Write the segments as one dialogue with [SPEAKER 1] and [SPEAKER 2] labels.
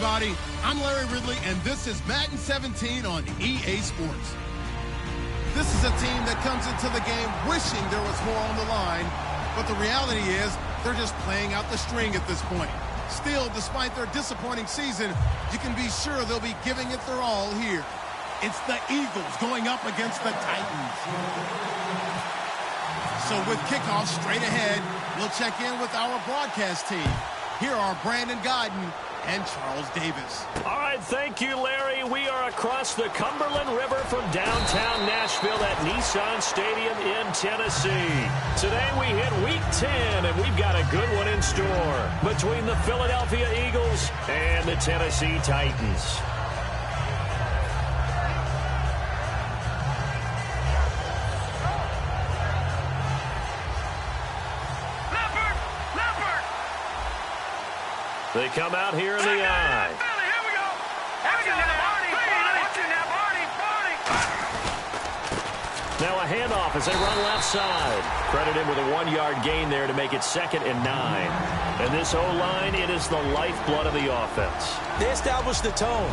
[SPEAKER 1] everybody. I'm Larry Ridley, and this is Madden 17 on EA Sports. This is a team that comes into the game wishing there was more on the line, but the reality is they're just playing out the string at this point. Still, despite their disappointing season, you can be sure they'll be giving it their all here. It's the Eagles going up against the Titans. So with kickoff straight ahead, we'll check in with our broadcast team. Here are Brandon Godden and Charles Davis.
[SPEAKER 2] All right, thank you, Larry. We are across the Cumberland River from downtown Nashville at Nissan Stadium in Tennessee. Today we hit Week 10, and we've got a good one in store between the Philadelphia Eagles and the Tennessee Titans. They come out here in the eye.
[SPEAKER 3] Here we go.
[SPEAKER 2] Now a handoff as they run left side. Credit him with a 1-yard gain there to make it 2nd and 9. And this O-line, it is the lifeblood of the offense.
[SPEAKER 4] They establish the tone.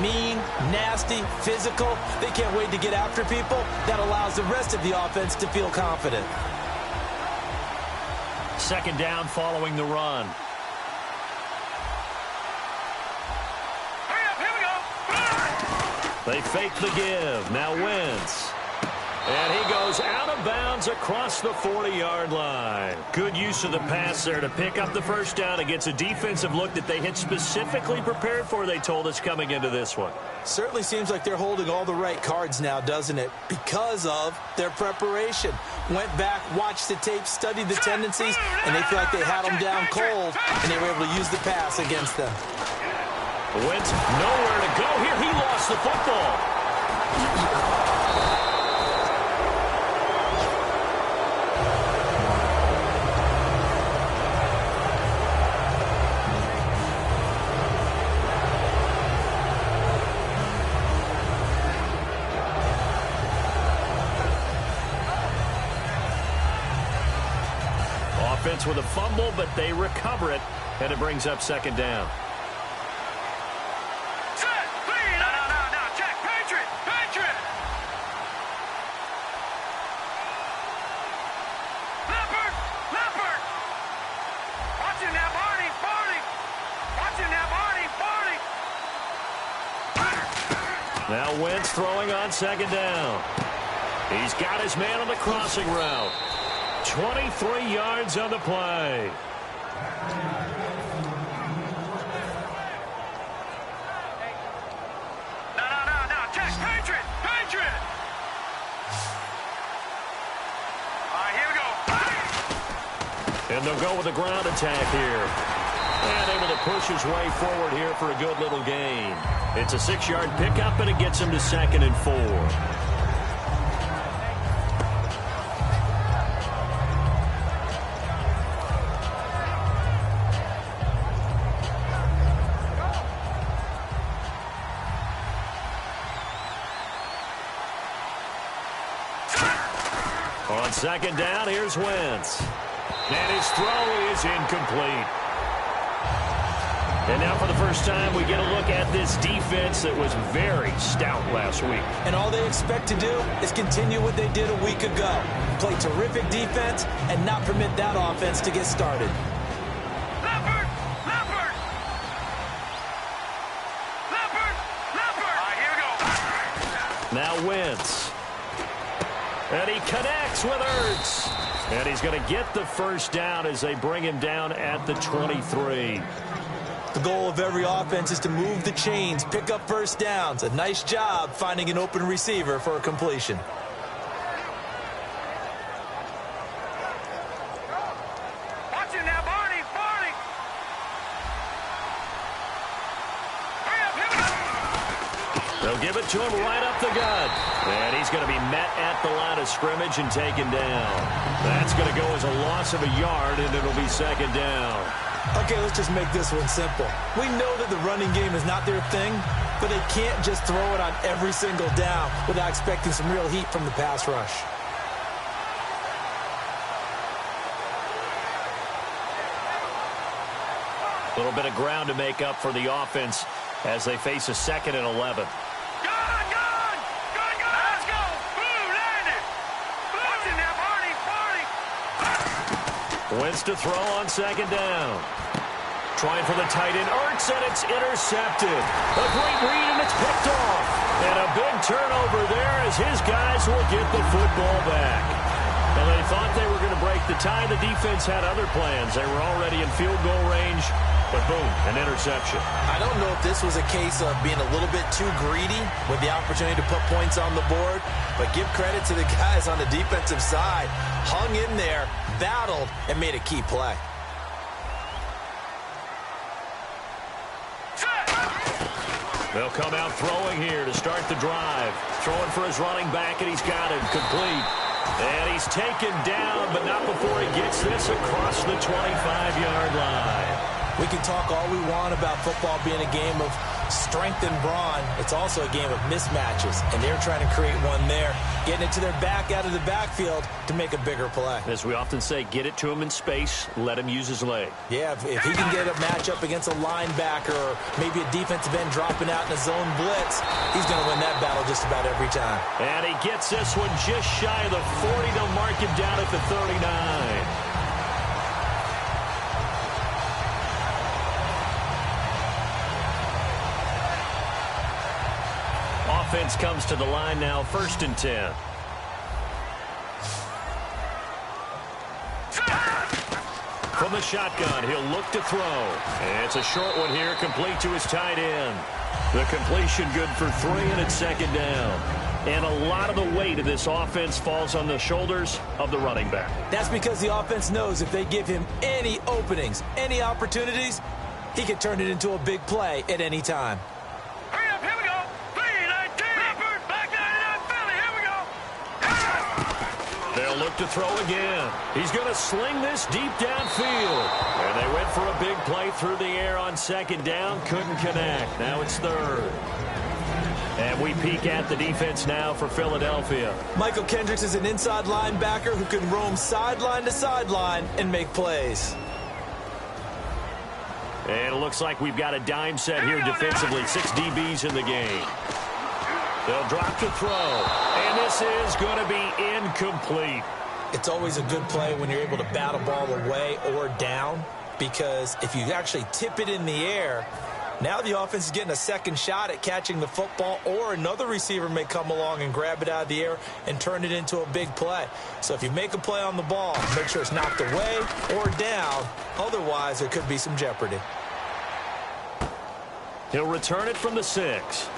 [SPEAKER 4] Mean, nasty, physical. They can't wait to get after people. That allows the rest of the offense to feel confident.
[SPEAKER 2] 2nd down following the run. They fake the give. Now Wentz. And he goes out of bounds across the 40-yard line. Good use of the pass there to pick up the first down. It gets a defensive look that they had specifically prepared for, they told us, coming into this one.
[SPEAKER 4] Certainly seems like they're holding all the right cards now, doesn't it? Because of their preparation. Went back, watched the tape, studied the tendencies, and they feel like they had them down cold, and they were able to use the pass against them.
[SPEAKER 2] Wentz nowhere to go here. He lost the football. Offense with a fumble, but they recover it, and it brings up 2nd down. Now Wentz throwing on 2nd down. He's got his man on the crossing route. 23 yards on the play.
[SPEAKER 3] No. Check. Patriot. All right, here we go.
[SPEAKER 2] And they'll go with a ground attack here. And able to push his way forward here for a good little gain. It's a 6-yard pickup, and it gets him to 2nd and 4. On 2nd down, here's Wentz. And his throw is incomplete. And now for the first time, we get a look at this defense that was very stout last week.
[SPEAKER 4] And all they expect to do is continue what they did a week ago. Play terrific defense and not permit that offense to get started.
[SPEAKER 3] Leopard! All right, here we go.
[SPEAKER 2] Now Wentz. And he connects with Ertz. And he's going to get the first down as they bring him down at the 23.
[SPEAKER 4] The goal of every offense is to move the chains, pick up first downs. A nice job finding an open receiver for a completion.
[SPEAKER 3] Watch it now, Barney. Hurry up, here we go.
[SPEAKER 2] They'll give it to him right up the gut. And he's going to be met at the line of scrimmage and taken down. That's going to go as a loss of a yard, and it'll be 2nd down.
[SPEAKER 4] Okay, let's just make this one simple. We know that the running game is not their thing, but they can't just throw it on every single down without expecting some real heat from the pass rush.
[SPEAKER 2] A little bit of ground to make up for the offense as they face a 2nd and 11.
[SPEAKER 3] Let's go. Blue, land it. Watch it now, Barney.
[SPEAKER 2] Wins to throw on 2nd down. Trying for the tight end, Ertz, and it's intercepted. A great read, and it's picked off. And a big turnover there as his guys will get the football back. Well, they thought they were going to break the tie. The defense had other plans. They were already in field goal range, but boom, an interception.
[SPEAKER 4] I don't know if this was a case of being a little bit too greedy with the opportunity to put points on the board, but give credit to the guys on the defensive side. Hung in there, battled, and made a key play.
[SPEAKER 2] They'll come out throwing here to start the drive. Throwing for his running back, and he's got him complete. And he's taken down, but not before he gets this across the 25-yard line.
[SPEAKER 4] We can talk all we want about football being a game of strength and brawn. It's also a game of mismatches, and they're trying to create one there, getting it to their back out of the backfield to make a bigger play.
[SPEAKER 2] As we often say, get it to him in space, let him use his leg.
[SPEAKER 4] Yeah, if he can get a matchup against a linebacker or maybe a defensive end dropping out in a zone blitz, he's going to win that battle just about every time.
[SPEAKER 2] And he gets this one just shy of the 40 to mark him down at the 39. Offense comes to the line now, 1st and 10. From the shotgun, he'll look to throw. And it's a short one here, complete to his tight end. The completion good for 3, and it's 2nd down. And a lot of the weight of this offense falls on the shoulders of the running back.
[SPEAKER 4] That's because the offense knows if they give him any openings, any opportunities, he can turn it into a big play at any time.
[SPEAKER 3] Hurry up, here we go. 3-19. Leopard, back 99 Philly, here we go.
[SPEAKER 2] They'll look to throw again. He's going to sling this deep downfield. And they went for a big play through the air on 2nd down. Couldn't connect. Now it's 3rd. And we peek at the defense now for Philadelphia.
[SPEAKER 4] Michael Kendricks is an inside linebacker who can roam sideline to sideline and make plays.
[SPEAKER 2] And it looks like we've got a dime set here defensively. 6 DBs in the game. They'll drop to throw. And this is going to be incomplete.
[SPEAKER 4] It's always a good play when you're able to bat a ball away or down, because if you actually tip it in the air, now the offense is getting a second shot at catching the football, or another receiver may come along and grab it out of the air and turn it into a big play. So if you make a play on the ball, make sure it's knocked away or down. Otherwise, there could be some jeopardy.
[SPEAKER 2] He'll return it from the 6.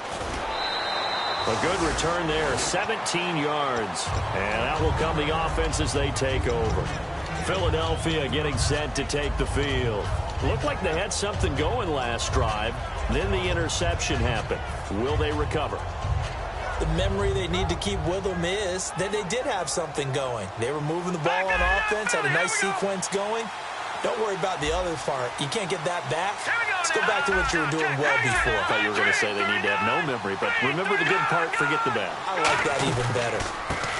[SPEAKER 2] A good return there, 17 yards. And that will come the offense as they take over. Philadelphia getting set to take the field. Looked like they had something going last drive. Then the interception happened. Will they recover?
[SPEAKER 4] The memory they need to keep with them is that they did have something going. They were moving the ball on offense, had a nice sequence going. Don't worry about the other part. You can't get that back. Let's go back to what you were doing well before.
[SPEAKER 2] I thought you were going to say they need to have no memory, but remember the good part, forget the bad.
[SPEAKER 4] I like that even better.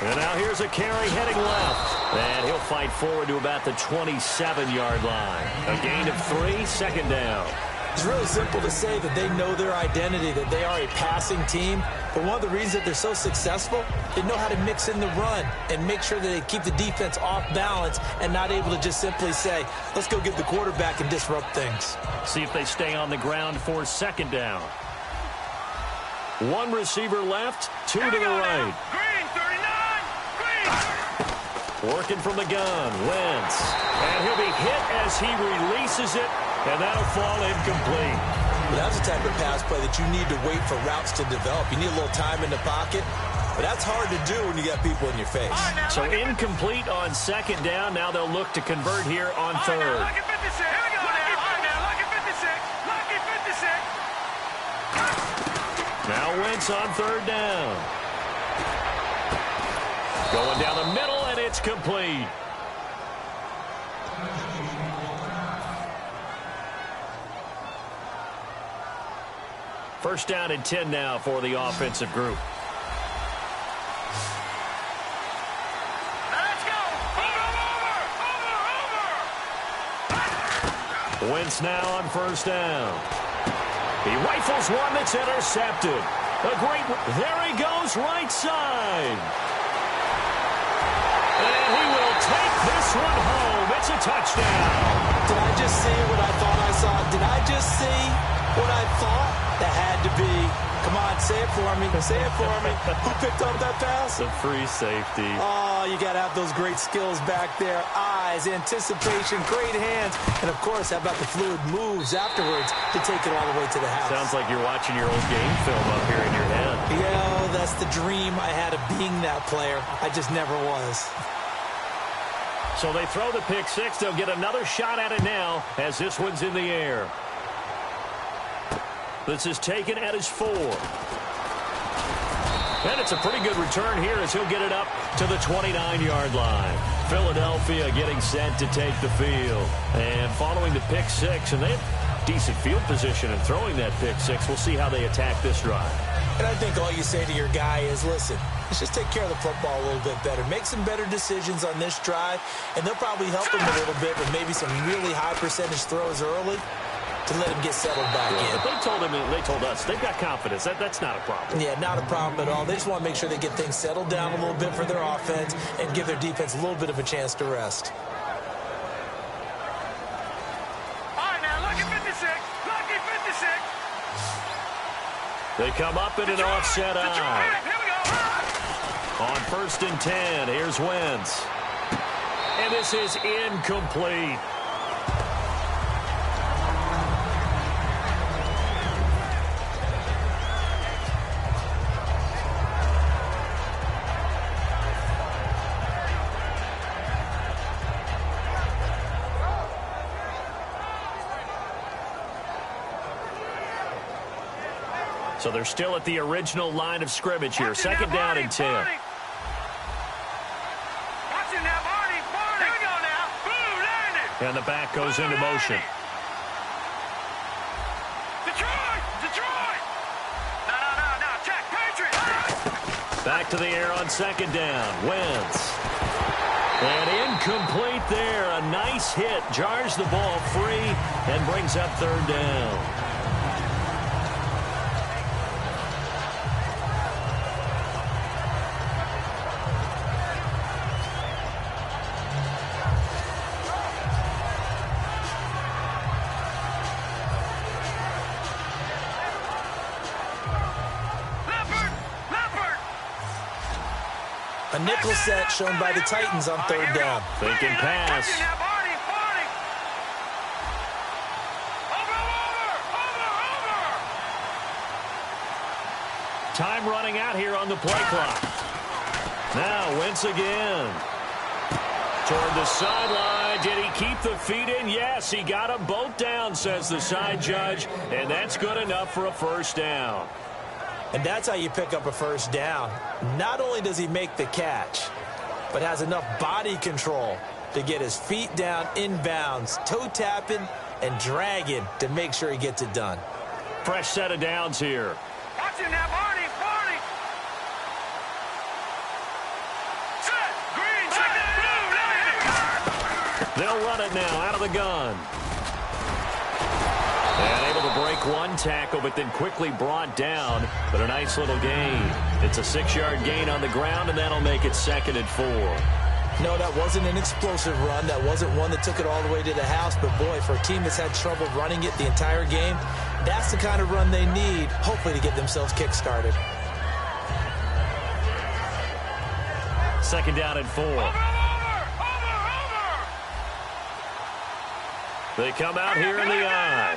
[SPEAKER 2] And now here's a carry heading left. And he'll fight forward to about the 27-yard line. A gain of 3, 2nd down.
[SPEAKER 4] It's really simple to say that they know their identity, that they are a passing team. But one of the reasons that they're so successful, they know how to mix in the run and make sure that they keep the defense off balance and not able to just simply say, let's go get the quarterback and disrupt things.
[SPEAKER 2] See if they stay on the ground for 2nd down. 1 receiver left, 2 to the right.
[SPEAKER 3] Green, 39. Green.
[SPEAKER 2] Working from the gun, Wentz. And he'll be hit as he releases it, and that'll fall incomplete.
[SPEAKER 4] Well, that's the type of pass play that you need to wait for routes to develop. You need a little time in the pocket, but that's hard to do when you got people in your face.
[SPEAKER 2] So incomplete on 2nd down. Now they'll look to convert here on 3rd.
[SPEAKER 3] Lucky 56. Here we go now. All right now, lucky 56. Lucky 56.
[SPEAKER 2] Now Wentz on 3rd down. Going down the middle, and it's complete. First down and 10 now for the offensive group.
[SPEAKER 3] Let's go. Over.
[SPEAKER 2] Wentz now on first down. He rifles one that's intercepted. There he goes, right side. And he will take this one home. It's a touchdown.
[SPEAKER 4] Did I just see what I thought I saw? Did I just see what I thought? That had to be. Come on, say it for me. Say it for me. Who picked up that pass?
[SPEAKER 2] The free safety.
[SPEAKER 4] Oh, you got to have those great skills back there. Eyes, anticipation, great hands. And, of course, how about the fluid moves afterwards to take it all the way to the house?
[SPEAKER 2] Sounds like you're watching your old game film up here in your head.
[SPEAKER 4] Yeah, that's the dream I had of being that player. I just never was.
[SPEAKER 2] So they throw the pick six. They'll get another shot at it now as this one's in the air. This is taken at his 4. And it's a pretty good return here as he'll get it up to the 29-yard line. Philadelphia getting set to take the field. And following the pick six, and they have decent field position in throwing that pick six. We'll see how they attack this drive.
[SPEAKER 4] And I think all you say to your guy is, listen, let's just take care of the football a little bit better. Make some better decisions on this drive, and they'll probably help him a little bit with maybe some really high percentage throws early to let him get settled back in.
[SPEAKER 2] They told us they've got confidence. That's not a problem.
[SPEAKER 4] Yeah, not a problem at all. They just want to make sure they get things settled down a little bit for their offense and give their defense a little bit of a chance to rest.
[SPEAKER 3] All right, now, lucky 56. Lucky 56.
[SPEAKER 2] They come up in an offset eye.
[SPEAKER 3] Here we go.
[SPEAKER 2] On 1st and 10, here's Wentz. And this is incomplete. So they're still at the original line of scrimmage here. Second down and 10.
[SPEAKER 3] Watch it now, Barney. Here we go now. Boom, landed.
[SPEAKER 2] And the back goes into motion.
[SPEAKER 3] Detroit. No. Check, Patriots.
[SPEAKER 2] Back to the air on second down. Wentz. And incomplete there. A nice hit. Jars the ball free and brings up third down.
[SPEAKER 4] A nickel set shown by the Titans on third down.
[SPEAKER 2] Thinking pass. Time running out here on the play clock. Now Wentz again. Toward the sideline. Did he keep the feet in? Yes, he got them both down, says the side judge. And that's good enough for a first down.
[SPEAKER 4] And that's how you pick up a first down. Not only does he make the catch, but has enough body control to get his feet down inbounds, toe tapping and dragging to make sure he gets it done.
[SPEAKER 2] Fresh set of downs here.
[SPEAKER 3] Watch it now, Barney. Set. Green. Blue.
[SPEAKER 2] They'll run it now out of the gun. And able to break one tackle, but then quickly brought down. But a nice little gain. It's a 6-yard gain on the ground, and that'll make it 2nd and 4.
[SPEAKER 4] No, that wasn't an explosive run. That wasn't one that took it all the way to the house. But, boy, for a team that's had trouble running it the entire game, that's the kind of run they need, hopefully, to get themselves kick-started.
[SPEAKER 2] 2nd down and 4.
[SPEAKER 3] Over.
[SPEAKER 2] They come out here in the eye.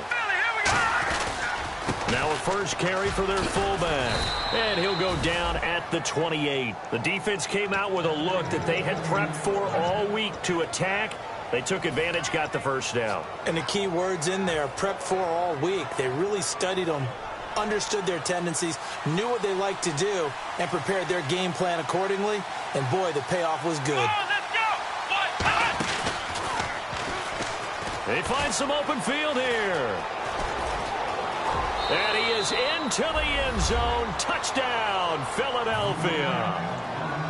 [SPEAKER 2] Now a first carry for their fullback. And he'll go down at the 28. The defense came out with a look that they had prepped for all week to attack. They took advantage, got the first down.
[SPEAKER 4] And the key words in there, prepped for all week. They really studied them, understood their tendencies, knew what they like to do, and prepared their game plan accordingly. And, boy, the payoff was good.
[SPEAKER 2] They find some open field here. And he is into the end zone. Touchdown, Philadelphia.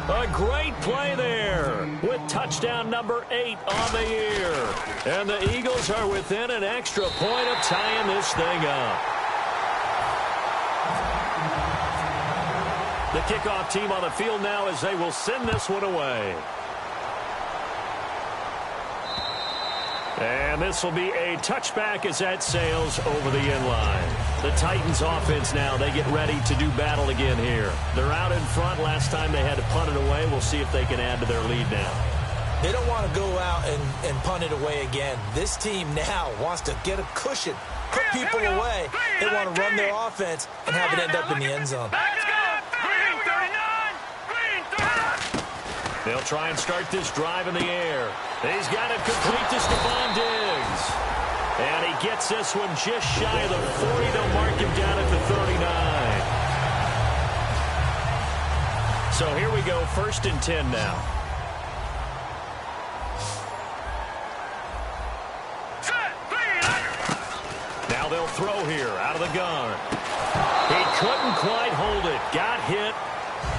[SPEAKER 2] A great play there with touchdown number 8 on the year. And the Eagles are within an extra point of tying this thing up. The kickoff team on the field now as they will send this one away. And this will be a touchback as that sails over the end line. The Titans offense now, they get ready to do battle again here. They're out in front. Last time they had to punt it away. We'll see if they can add to their lead now.
[SPEAKER 4] They don't want to go out and punt it away again. This team now wants to get a cushion, put people away. They want to run their offense and have it end up in the end zone.
[SPEAKER 3] Let's go. Green 39. Green 39.
[SPEAKER 2] They'll try and start this drive in the air. He's got it complete to Stephon Diggs. And he gets this one just shy of the 40. They'll mark him down at the 39. So here we go, 1st and 10 now. Now they'll throw here out of the gun. He couldn't quite hold it. Got hit.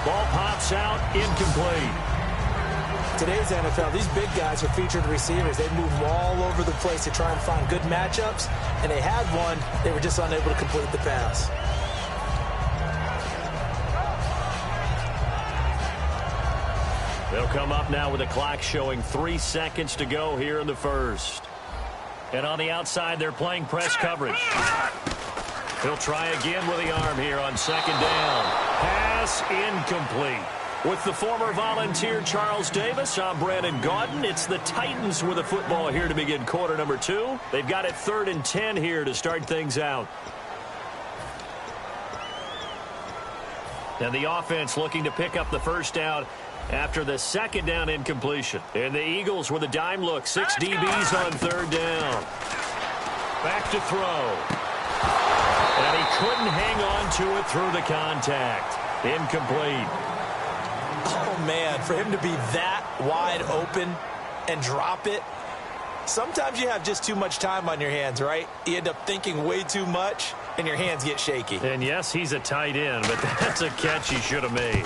[SPEAKER 2] Ball pops out, incomplete.
[SPEAKER 4] Today's NFL, these big guys are featured receivers. They move all over the place to try and find good matchups, and they had one. They were just unable to complete the pass.
[SPEAKER 2] They'll come up now with the clock showing 3 seconds to go here in the first. And on the outside, they're playing press coverage. He'll try again with the arm here on 2nd down. Pass incomplete. With the former Volunteer Charles Davis, I'm Brandon Gaudin. It's the Titans with the football here to begin quarter number 2. They've got it 3rd and 10 here to start things out. And the offense looking to pick up the first down after the 2nd down incompletion. And the Eagles with a dime look. 6 DBs on 3rd down. Back to throw. And he couldn't hang on to it through the contact. Incomplete.
[SPEAKER 4] Oh, man, for him to be that wide open and drop it. Sometimes you have just too much time on your hands, right? You end up thinking way too much, and your hands get shaky.
[SPEAKER 2] And, yes, he's a tight end, but that's a catch he should have made.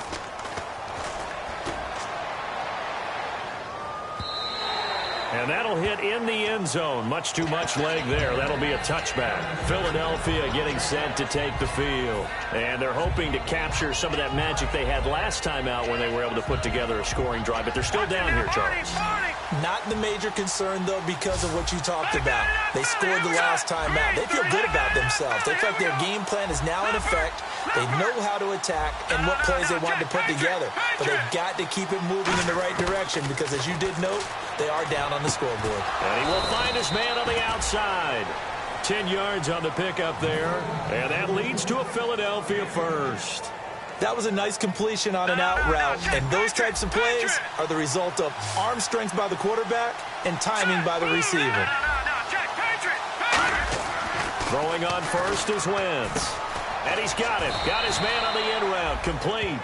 [SPEAKER 2] And that'll hit in the end zone. Much too much leg there. That'll be a touchback. Philadelphia getting set to take the field. And they're hoping to capture some of that magic they had last time out when they were able to put together a scoring drive. But they're still down here, Charles.
[SPEAKER 4] Not the major concern, though, because of what you talked about. They scored the last time out. They feel good about themselves. They feel like their game plan is now in effect. They know how to attack and what plays they want to put together. But they've got to keep it moving in the right direction because, as you did note, they are down on the scoreboard.
[SPEAKER 2] And he will find his man on the outside. 10 yards on the pickup there. And that leads to a Philadelphia first.
[SPEAKER 4] That was a nice completion on an out route. And those types of plays are the result of arm strength by the quarterback and timing by the receiver.
[SPEAKER 2] Throwing on first is Wentz. And he's got him. Got his man on the end route. Complete.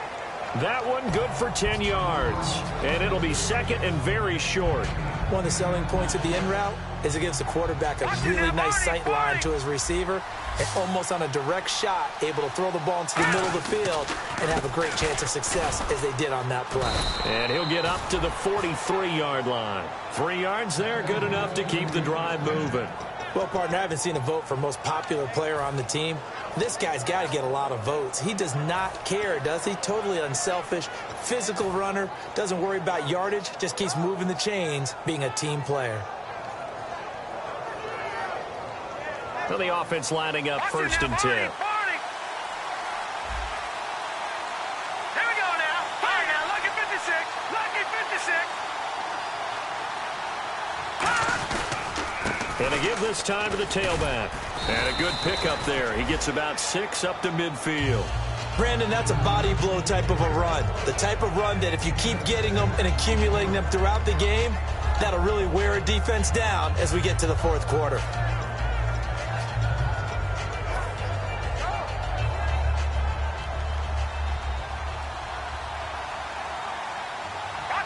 [SPEAKER 2] That one good for 10 yards. And it'll be 2nd and very short.
[SPEAKER 4] One of the selling points of the end route is it gives the quarterback a really nice sight line to his receiver and almost on a direct shot able to throw the ball into the middle of the field and have a great chance of success as they did on that play.
[SPEAKER 2] And he'll get up to the 43-yard line. 3 yards there, good enough to keep the drive moving.
[SPEAKER 4] Well, partner, I haven't seen a vote for most popular player on the team. This guy's got to get a lot of votes. He does not care, does he? Totally unselfish, physical runner, doesn't worry about yardage, just keeps moving the chains, being a team player.
[SPEAKER 2] Well, the offense lining up 1st and 10.
[SPEAKER 3] Here we go now. All right, now, lucky 56. Lucky 56.
[SPEAKER 2] And they give this time to the tailback. And a good pickup there. He gets about 6 up to midfield.
[SPEAKER 4] Brandon, that's a body blow type of a run. The type of run that if you keep getting them and accumulating them throughout the game, that'll really wear a defense down as we get to the 4th quarter.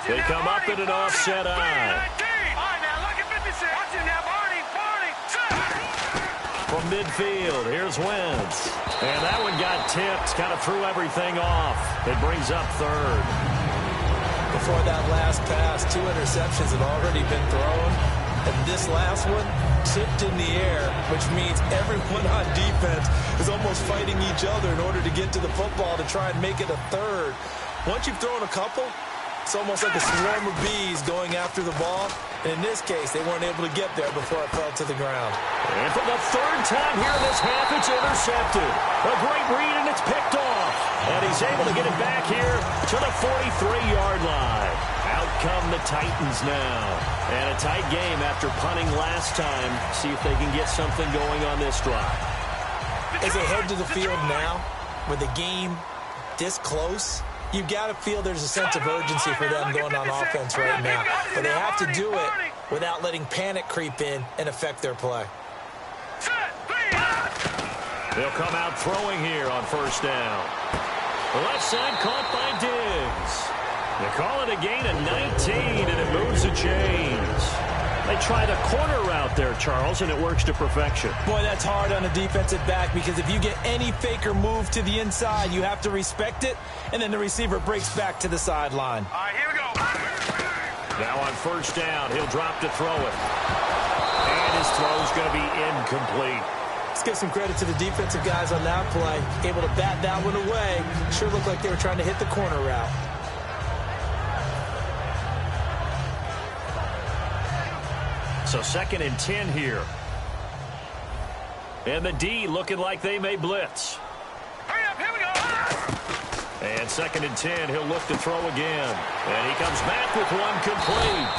[SPEAKER 2] They come up in an offset eye. From midfield, here's Wentz. And that one got tipped, kind of threw everything off. It brings up 3rd.
[SPEAKER 4] before that last pass. 2 interceptions had already been thrown. And this last one tipped in the air, which means everyone on defense is almost fighting each other in order to get to the football to try and make it a third. Once you've thrown a couple, it's almost like a swarm of bees going after the ball. And in this case, they weren't able to get there before it fell to the ground.
[SPEAKER 2] And for the third time here in this half, it's intercepted. A great read, and it's picked off. And he's able to get it back here to the 43-yard line. Out come the Titans now. And a tight game after punting last time. See if they can get something going on this drive.
[SPEAKER 4] As they head to the field now, with the game this close, you've got to feel there's a sense of urgency for them going on offense right now. But they have to do it without letting panic creep in and affect their play.
[SPEAKER 2] They'll come out throwing here on first down. The left side caught by Diggs. They call it a gain of 19, and it moves the chains. They try the corner route there, Charles, and it works to perfection.
[SPEAKER 4] Boy, that's hard on a defensive back, because if you get any faker move to the inside, you have to respect it, and then the receiver breaks back to the sideline.
[SPEAKER 3] All right, here we go.
[SPEAKER 2] Now on first down, he'll drop to throw it. And his throw's going to be incomplete.
[SPEAKER 4] Let's give some credit to the defensive guys on that play. Able to bat that one away. Sure looked like they were trying to hit the corner route.
[SPEAKER 2] So 2nd and 10 here. And the D looking like they may blitz.
[SPEAKER 3] Hurry up, here we go.
[SPEAKER 2] And 2nd and 10, he'll look to throw again. And he comes back with one complete.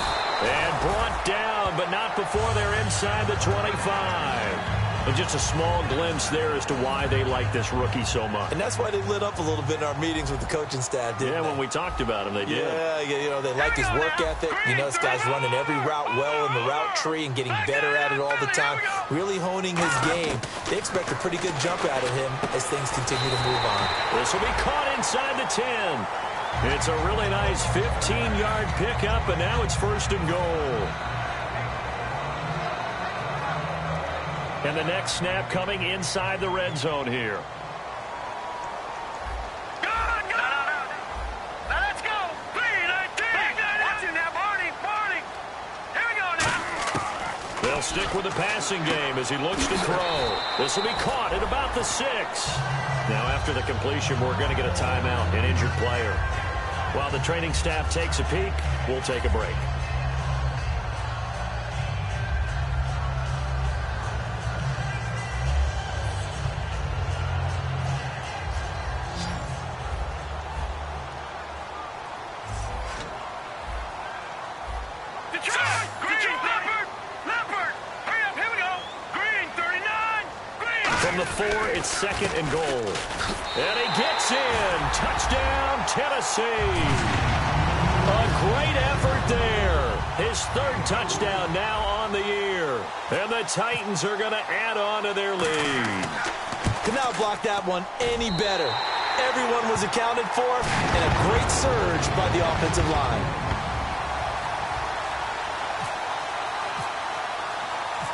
[SPEAKER 2] And brought down, but not before they're inside the 25. And just a small glimpse there as to why they like this rookie so much.
[SPEAKER 4] And that's why they lit up a little bit in our meetings with the coaching staff, didn't they?
[SPEAKER 2] Yeah, when we talked about him, they did.
[SPEAKER 4] Yeah, you know, they like his work ethic. You know, this guy's running every route well in the route tree and getting better at it all the time, really honing his game. They expect a pretty good jump out of him as things continue to move on.
[SPEAKER 2] This will be caught inside the 10. It's a really nice 15-yard pickup, and now it's 1st and goal. And the next snap coming inside the red zone here.
[SPEAKER 3] Good. Now let's go. 3-19. Watch him now, Barney. Here we go now.
[SPEAKER 2] They'll stick with the passing game as he looks to throw. This will be caught at about the 6. Now after the completion, we're going to get a timeout, an injured player. While the training staff takes a peek, we'll take a break. From the 4, it's 2nd and goal. And he gets in. Touchdown, Tennessee. A great effort there. His 3rd touchdown now on the year. And the Titans are going to add on to their lead.
[SPEAKER 4] Could not block that one any better. Everyone was accounted for, and a great surge by the offensive line.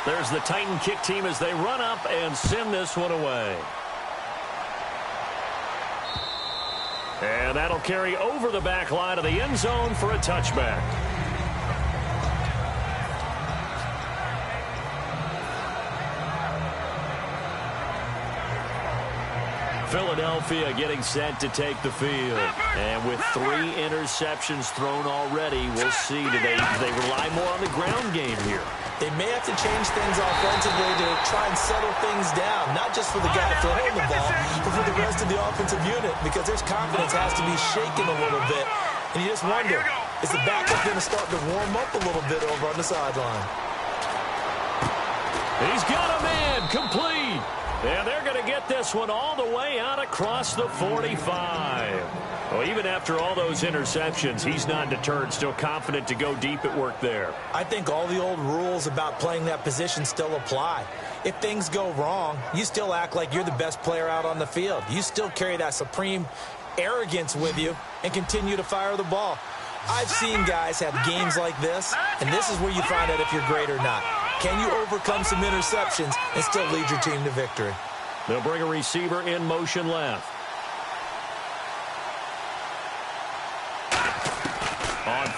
[SPEAKER 2] There's the Titan kick team as they run up and send this one away. And that'll carry over the back line of the end zone for a touchback. Philadelphia getting set to take the field. And with 3 interceptions thrown already, we'll see. Do they rely more on the ground game here?
[SPEAKER 4] They may have to change things offensively to try and settle things down, not just for the guy throwing the ball, but for the rest of the offensive unit, because their confidence has to be shaken a little bit. And you just wonder, is the backup going to start to warm up a little bit over on the sideline?
[SPEAKER 2] He's got a man complete. And they're going to get this one all the way out across the 45. Well, even after all those interceptions, he's not deterred, still confident to go deep at work there.
[SPEAKER 4] I think all the old rules about playing that position still apply. If things go wrong, you still act like you're the best player out on the field. You still carry that supreme arrogance with you and continue to fire the ball. I've seen guys have games like this, and this is where you find out if you're great or not. Can you overcome some interceptions and still lead your team to victory?
[SPEAKER 2] They'll bring a receiver in motion left.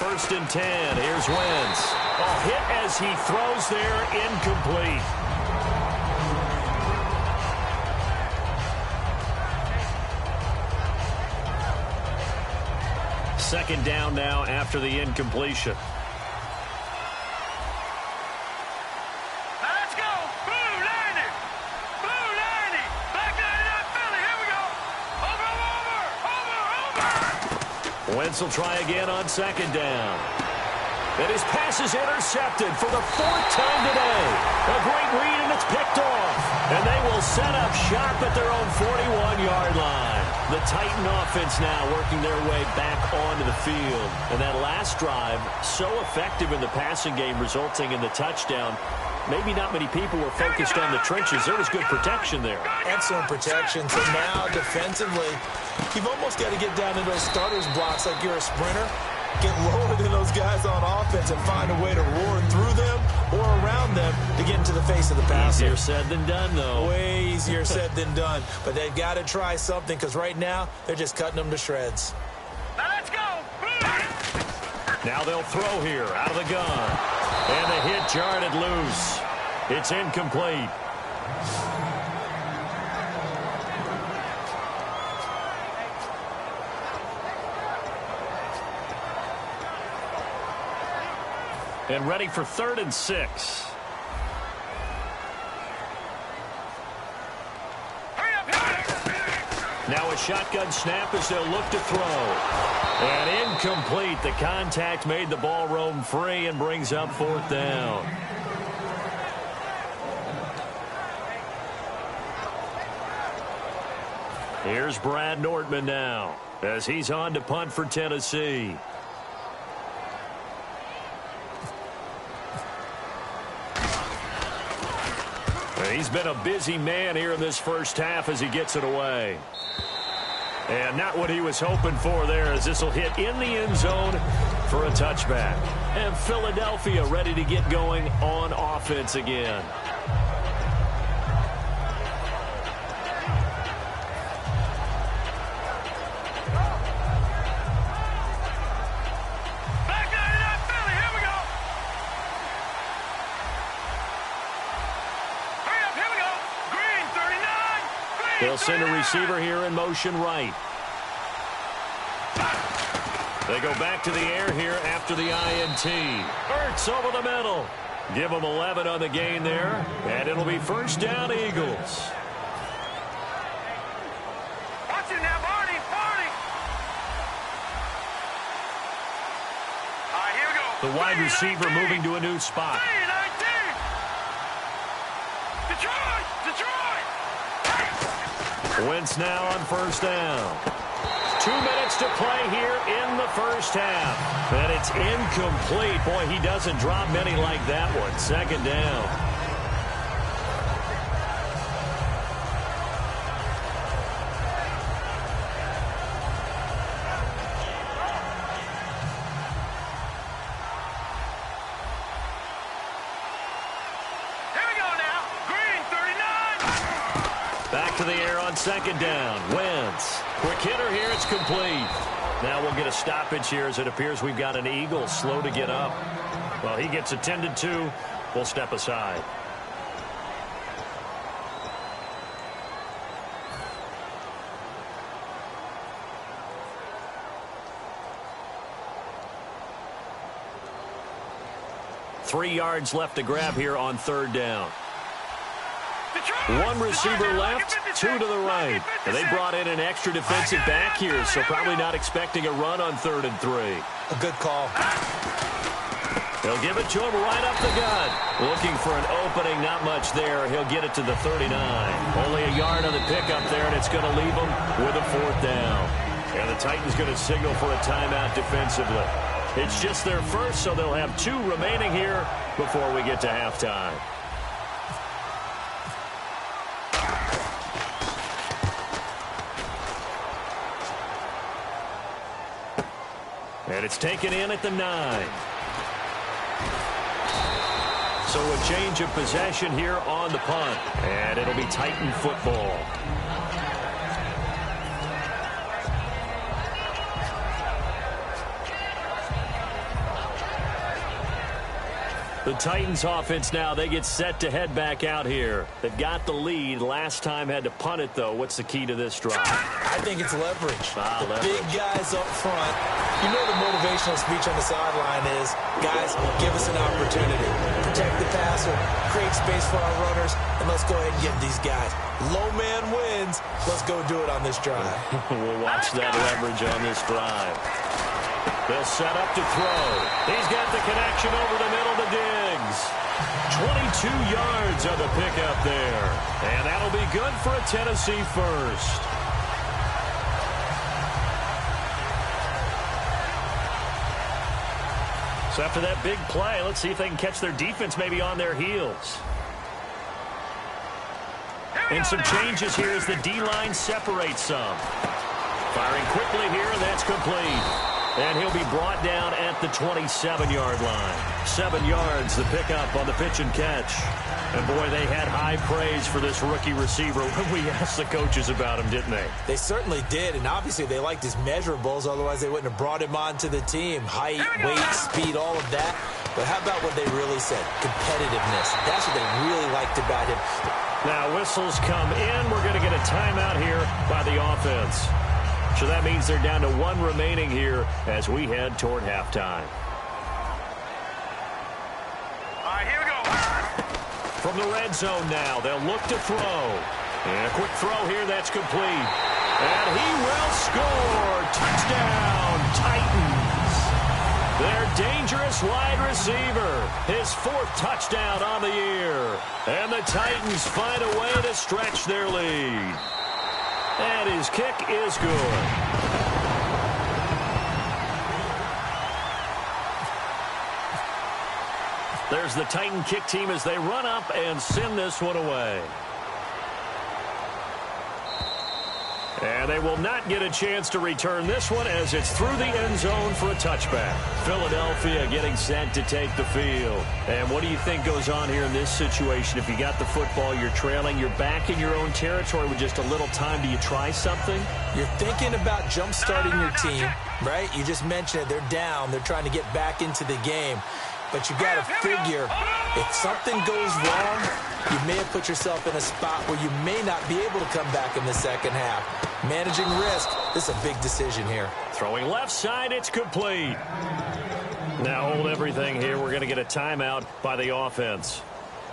[SPEAKER 2] 1st and 10. Here's Wentz. A hit as he throws there, incomplete. Second down now after the incompletion.
[SPEAKER 3] Let's go. Blue 90. Blue 90. Back 99 Philly. Here we go. Over.
[SPEAKER 2] Wentz will try again on 2nd down. And his pass is intercepted for the 4th time today. A great read, and it's picked off. And they will set up shop at their own 41-yard line. The Titan offense now working their way back onto the field. And that last drive, so effective in the passing game, resulting in the touchdown. Maybe not many people were focused on the trenches. There was good protection there.
[SPEAKER 4] Excellent protection. So now, defensively, you've almost got to get down to those starters blocks like you're a sprinter. Get lower than those guys on offense and find a way to roar through them or around them to get into the face of the passer.
[SPEAKER 2] Easier said than done, though.
[SPEAKER 4] Way easier said than done. But they've got to try something because right now they're just cutting them to shreds.
[SPEAKER 3] Now let's go.
[SPEAKER 2] Now they'll throw here out of the gun. And the hit jarred it loose. It's incomplete. And ready for 3rd and 6. Now a shotgun snap as they'll look to throw. And incomplete. The contact made the ball roam free and brings up 4th down. Here's Brad Nortman now as he's on to punt for Tennessee. He's been a busy man here in this first half as he gets it away. And not what he was hoping for there, as this will hit in the end zone for a touchback. And Philadelphia ready to get going on offense again. They'll send a receiver here in motion right. They go back to the air here after the INT. Ertz over the middle. Give them 11 on the gain there, and it'll be 1st down, Eagles.
[SPEAKER 3] Watch it now, Barney. Barney. All right, here we go.
[SPEAKER 2] The wide receiver moving to a new spot.
[SPEAKER 3] Detroit. Detroit.
[SPEAKER 2] Wentz now on 1st down. 2 minutes to play here in the first half. And it's incomplete. Boy, he doesn't drop many like that one. 2nd down.
[SPEAKER 3] Here we go now. Green, 39.
[SPEAKER 2] Back to the air on 2nd down. Wentz. Quick hitter here. It's complete. Now we'll get a stoppage here as it appears we've got an Eagle slow to get up. Well, he gets attended to. We'll step aside. Three yards left to grab here on 3rd down. One receiver left, 2 to the right. And they brought in an extra defensive back here, so probably not expecting a run on 3rd and 3.
[SPEAKER 4] A good call.
[SPEAKER 2] They'll give it to him right up the gut. Looking for an opening, not much there. He'll get it to the 39. Only a yard on the pickup there, and it's going to leave him with a 4th down. And the Titans going to signal for a timeout defensively. It's just their first, so they'll have 2 remaining here before we get to halftime. And it's taken in at the 9. So a change of possession here on the punt. And it'll be Titan football. The Titans offense now, they get set to head back out here. They've got the lead. Last time had to punt it, though. What's the key to this drive?
[SPEAKER 4] I think it's leverage.
[SPEAKER 2] Leverage.
[SPEAKER 4] Big guys up front. You know the motivational speech on the sideline is, guys, give us an opportunity. Protect the passer, create space for our runners, and let's go ahead and get these guys. Low man wins. Let's go do it on this drive.
[SPEAKER 2] We'll watch that leverage on this drive. They'll set up to throw. He's got the connection over the middle to Diggs. 22 yards on the pickup there. And that'll be good for a Tennessee first. So after that big play, let's see if they can catch their defense maybe on their heels. And some changes here as the D-line separates some. Firing quickly here, and that's complete. And he'll be brought down at the 27-yard line. 7 yards, the pickup on the pitch and catch. And, boy, they had high praise for this rookie receiver when we asked the coaches about him, didn't they?
[SPEAKER 4] They certainly did, and obviously they liked his measurables. Otherwise, they wouldn't have brought him onto the team. Height, weight, speed, all of that. But how about what they really said? Competitiveness. That's what they really liked about him.
[SPEAKER 2] Now, whistles come in. We're going to get a timeout here by the offense. So that means they're down to 1 remaining here as we head toward halftime.
[SPEAKER 3] All right, here we go.
[SPEAKER 2] From the red zone now, they'll look to throw. And a quick throw here, that's complete. And he will score. Touchdown, Titans. Their dangerous wide receiver. His 4th touchdown on the year. And the Titans find a way to stretch their lead. And his kick is good. There's the Titan kick team as they run up and send this one away. And they will not get a chance to return this one as it's through the end zone for a touchback. Philadelphia getting set to take the field. And what do you think goes on here in this situation? If you got the football, you're trailing, you're back in your own territory with just a little time. Do you try something?
[SPEAKER 4] You're thinking about jump-starting your team, right? You just mentioned it. They're down. They're trying to get back into the game. But you got to figure, if something goes wrong, you may have put yourself in a spot where you may not be able to come back in the second half. Managing risk, this is a big decision here.
[SPEAKER 2] Throwing left side, it's complete. Now hold everything here. We're going to get a timeout by the offense.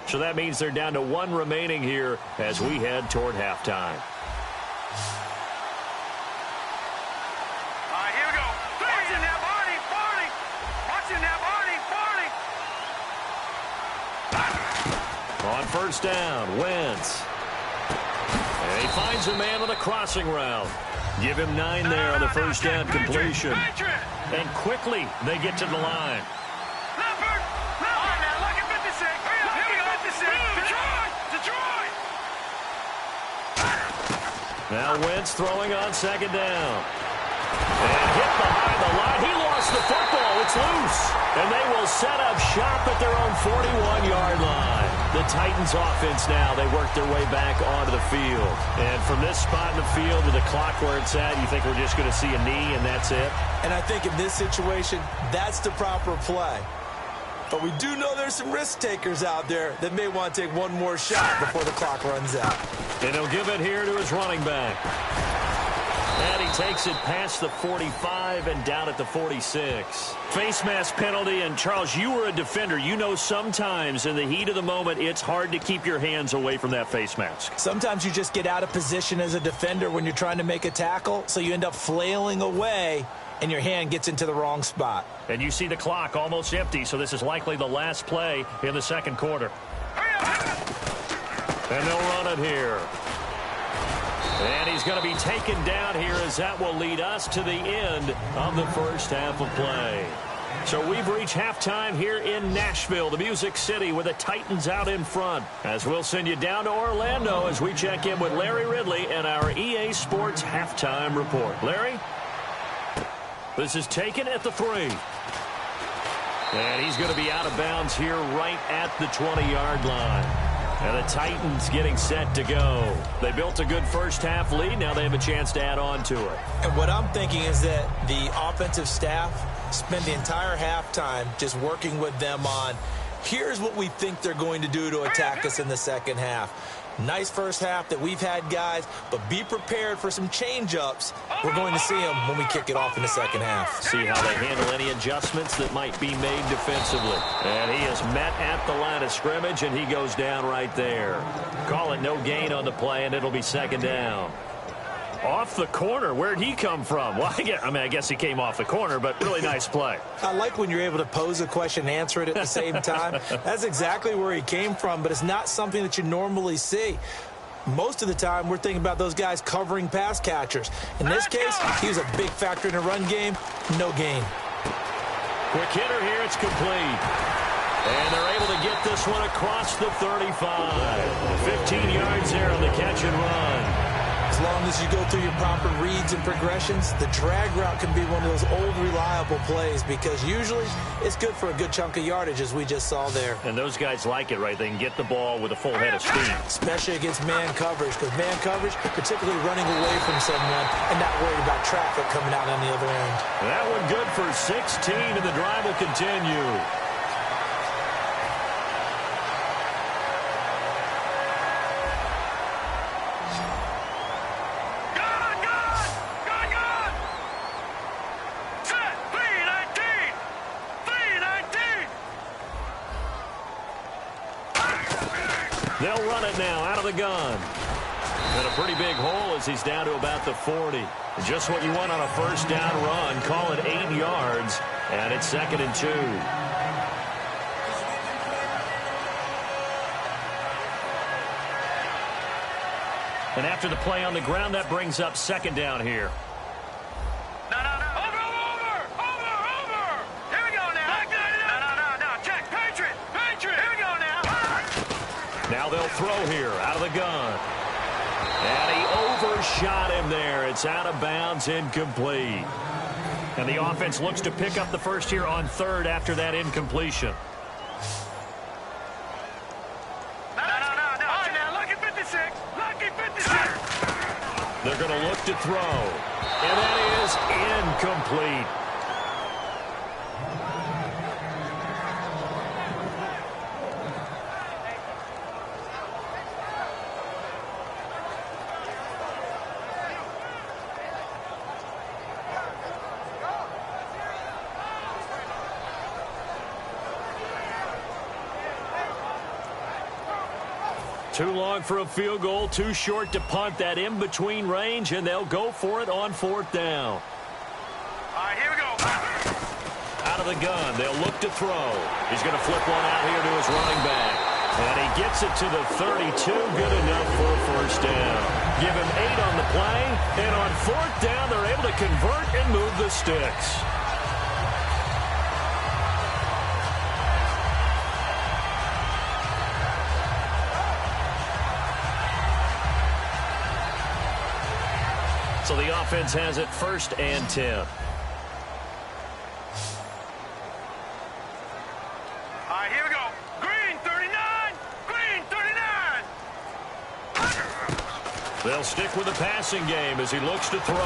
[SPEAKER 2] So that means they're down to 1 remaining here as we head toward halftime.
[SPEAKER 3] All right, here we go. Watching that, Barney. Watching that, Barney.
[SPEAKER 2] On first down, Wentz. And he finds a man on a crossing route. Give him 9 there on the first down completion. And quickly they get to the line.
[SPEAKER 3] Leopard. All right, now look at 56. Here we go. 56. Detroit.
[SPEAKER 2] Now Wentz throwing on second down. And hit behind the line. He lost the football. It's loose. And they will set up shop at their own 41-yard line. The Titans offense now, they work their way back onto the field. And from this spot in the field with the clock where it's at, you think we're just going to see a knee and that's it?
[SPEAKER 4] And I think in this situation, that's the proper play. But we do know there's some risk takers out there that may want to take one more shot before the clock runs out.
[SPEAKER 2] And he'll give it here to his running back. And he takes it past the 45 and down at the 46. Face mask penalty, and Charles, you were a defender. You know sometimes in the heat of the moment, it's hard to keep your hands away from that face mask.
[SPEAKER 4] Sometimes you just get out of position as a defender when you're trying to make a tackle, so you end up flailing away, and your hand gets into the wrong spot.
[SPEAKER 2] And you see the clock almost empty, so this is likely the last play in the second quarter. And they'll run it here. And he's going to be taken down here as that will lead us to the end of the first half of play. So we've reached halftime here in Nashville, the Music City, with the Titans out in front. As we'll send you down to Orlando as we check in with Larry Ridley and our EA Sports halftime report. Larry? This is taken at the 3. And he's going to be out of bounds here right at the 20-yard line. And the Titans getting set to go. They built a good first half lead. Now they have a chance to add on to it.
[SPEAKER 4] And what I'm thinking is that the offensive staff spent the entire halftime just working with them on Here's what we think they're going to do to attack us in the second half. Nice first half that we've had, guys, but be prepared for some change-ups. We're going to see them when we kick it off in the second half.
[SPEAKER 2] See how they handle any adjustments that might be made defensively. And he is met at the line of scrimmage, and he goes down right there. Call it no gain on the play, and it'll be second down. Off the corner. Where'd he come from? Well, I guess he came off the corner, but really nice play.
[SPEAKER 4] I like when you're able to pose a question and answer it at the same time. That's exactly where he came from, but it's not something that you normally see. Most of the time, we're thinking about those guys covering pass catchers. In this case, he was a big factor in the run game. No gain.
[SPEAKER 2] Quick hitter here. It's complete. And they're able to get this one across the 35. 15 yards there on the catch and run.
[SPEAKER 4] As long as you go through your proper reads and progressions, the drag route can be one of those old reliable plays because usually it's good for a good chunk of yardage, as we just saw there.
[SPEAKER 2] And those guys like it, right? They can get the ball with a full head of steam.
[SPEAKER 4] Especially against man coverage, because man coverage, particularly running away from someone and not worried about traffic coming out on the other end.
[SPEAKER 2] That one good for 16, and the drive will continue. They'll run it now out of the gun. And a pretty big hole as he's down to about the 40. Just what you want on a first down run. Call it 8 yards. And it's 2nd and 2. And after the play on the ground, that brings up 2nd down here. Now they'll throw here out of the gun. And he overshot him there. It's out of bounds, incomplete. And the offense looks to pick up the first here on 3rd after that incompletion.
[SPEAKER 3] No. Lucky 56. Lucky 56.
[SPEAKER 2] They're going to look to throw. And that is incomplete. Too long for a field goal, too short to punt. That in-between range, and they'll go for it on 4th down.
[SPEAKER 3] All right, here we go.
[SPEAKER 2] Out of the gun, they'll look to throw. He's going to flip one out here to his running back. And he gets it to the 32, good enough for a first down. Give him 8 on the play, and on 4th down, they're able to convert and move the sticks. So the offense has it 1st and 10.
[SPEAKER 3] All right, here we go. Green 39. Green 39.
[SPEAKER 2] They'll stick with the passing game as he looks to throw.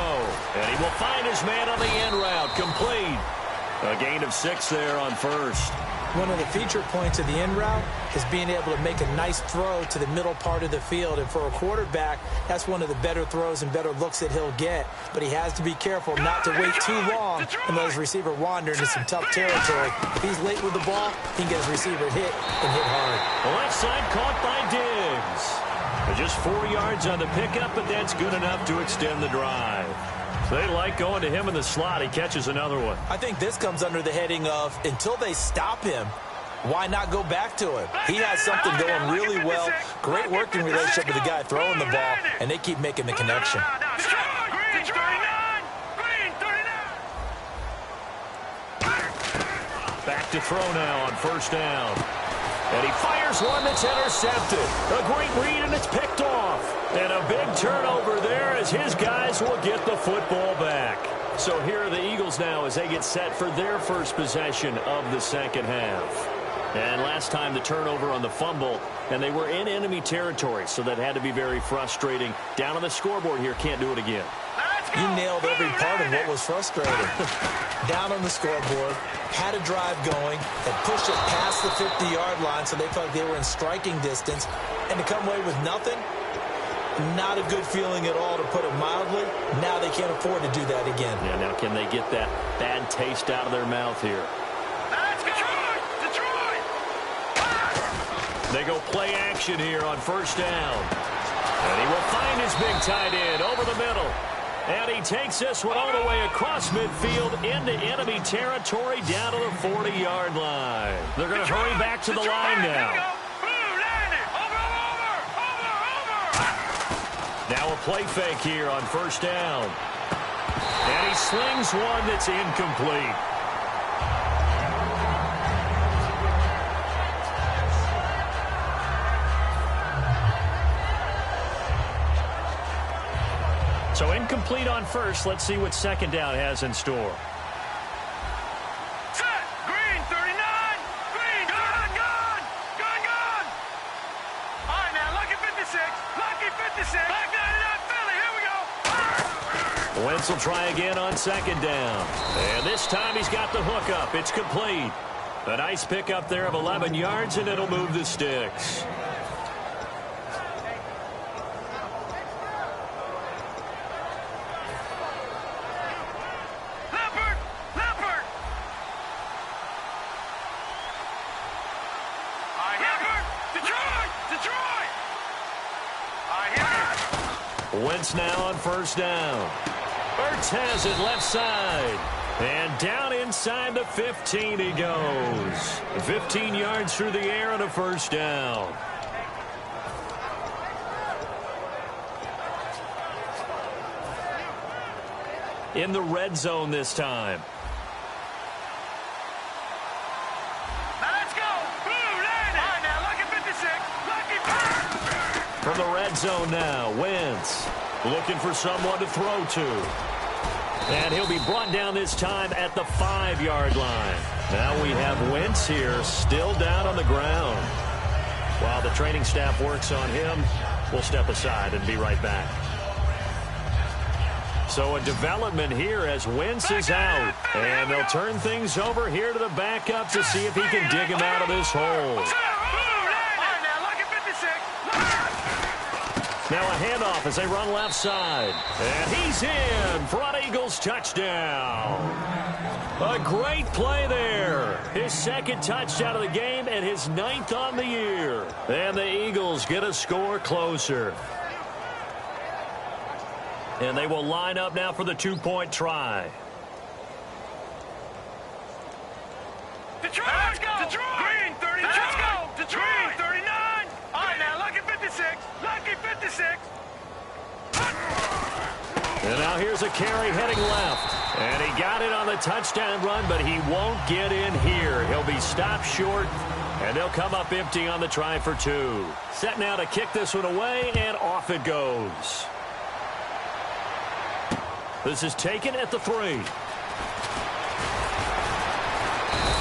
[SPEAKER 2] And he will find his man on the end route. Complete. A gain of 6 there on 1st.
[SPEAKER 4] One of the feature points of the in route is being able to make a nice throw to the middle part of the field. And for a quarterback, that's one of the better throws and better looks that he'll get. But he has to be careful not to wait too long and let his receiver wander into some tough territory. If he's late with the ball, he can get his receiver hit and hit hard.
[SPEAKER 2] The left side caught by Diggs. Just 4 yards on the pickup, but that's good enough to extend the drive. They like going to him in the slot. He catches another one.
[SPEAKER 4] I think this comes under the heading of until they stop him, why not go back to him? He has something going really well. Great working relationship with the guy throwing the ball, and they keep making the connection.
[SPEAKER 2] Back to throw now on 1st down. And he fires one that's intercepted. A great read, and it's picked off. And a big turnover there as his guys will get the football back. So here are the Eagles now as they get set for their first possession of the second half. And last time the turnover on the fumble, and they were in enemy territory, so that had to be very frustrating. Down on the scoreboard here, can't do it again.
[SPEAKER 3] Let's
[SPEAKER 4] You nailed every part of what was frustrating. Down on the scoreboard, had a drive going, had pushed it past the 50-yard line so they felt like they were in striking distance, and to come away with nothing, not a good feeling at all, to put it mildly. Now they can't afford to do that again.
[SPEAKER 2] Yeah, now can they get that bad taste out of their mouth here?
[SPEAKER 3] Let's go! Detroit!
[SPEAKER 2] They go play action here on first down. And he will find his big tight end over the middle. And he takes this one all the way across midfield into enemy territory down to the 40-yard line. They're going to hurry back to the line now. Now a play fake here on first down. And he slings one that's incomplete. So incomplete on first. Let's see what second down has in store.
[SPEAKER 3] Set! Green, 39! Green, gun! All right, now, lucky 56. Lucky 56. Back 99, Philly. Here we go.
[SPEAKER 2] Wentz will try again on second down. And this time he's got the hook up. It's complete. A nice pickup there of 11 yards, and it'll move the sticks. Wentz now on first down. Ertz has it left side. And down inside the 15 he goes. 15 yards through the air and a first down. In the red zone this time. From the red zone now, Wentz looking for someone to throw to. And he'll be brought down this time at the 5-yard line. Now we have Wentz here still down on the ground. While the training staff works on him, we'll step aside and be right back. So a development here as Wentz is out. And they'll turn things over here to the backup to see if he can dig him out of this hole. Now a handoff as they run left side. And he's in for an Eagles touchdown. A great play there. His second touchdown of the game and his 9th on the year. And the Eagles get a score closer. And they will line up now for the 2-point try.
[SPEAKER 3] Detroit! Let's go! Detroit! Green, 30. Let's go! Detroit! Green, 39. All right, now, lucky 56. Lucky 56.
[SPEAKER 2] And now here's a carry heading left. And he got it on the touchdown run, but he won't get in here. He'll be stopped short, and they'll come up empty on the try for 2. Set now to kick this one away, and off it goes. This is taken at the 3.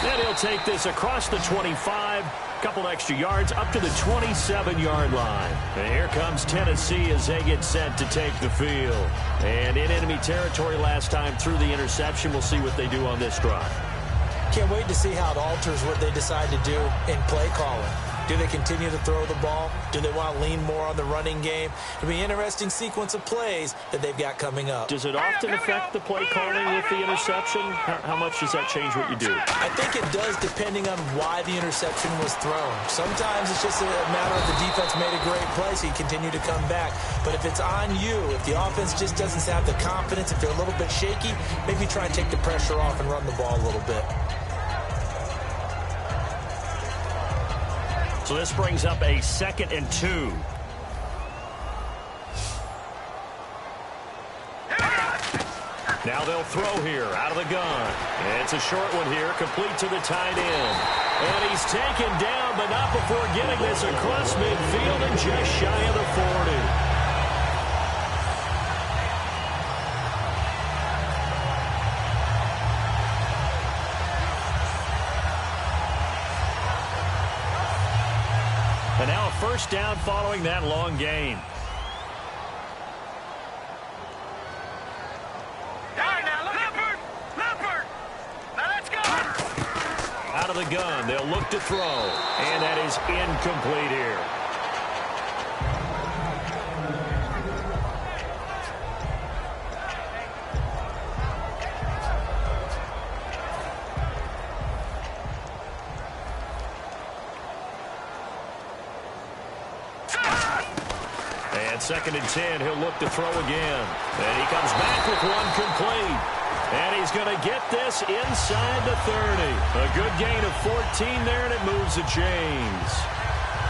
[SPEAKER 2] And he'll take this across the 25. Couple extra yards up to the 27-yard line. And here comes Tennessee as they get set to take the field. And in enemy territory last time through the interception. We'll see what they do on this drive.
[SPEAKER 4] Can't wait to see how it alters what they decide to do in play calling. Do they continue to throw the ball? Do they want to lean more on the running game? It'll be an interesting sequence of plays that they've got coming up.
[SPEAKER 2] Does it often affect the play calling with the interception? How much does that change what you do?
[SPEAKER 4] I think it does depending on why the interception was thrown. Sometimes it's just a matter of the defense made a great play, so you continue to come back. But if it's on you, if the offense just doesn't have the confidence, if they're a little bit shaky, maybe try and take the pressure off and run the ball a little bit.
[SPEAKER 2] So this brings up a 2nd and 2. Now they'll throw here out of the gun. It's a short one here, complete to the tight end. And he's taken down, but not before getting this across midfield and just shy of the 40. And now a first down following that long gain. of the gun. They'll look to throw. And that is incomplete here. And 2nd and 10, he'll look to throw again. And he comes back with one complete. And he's going to get this inside the 30. A good gain of 14 there, and it moves the chains.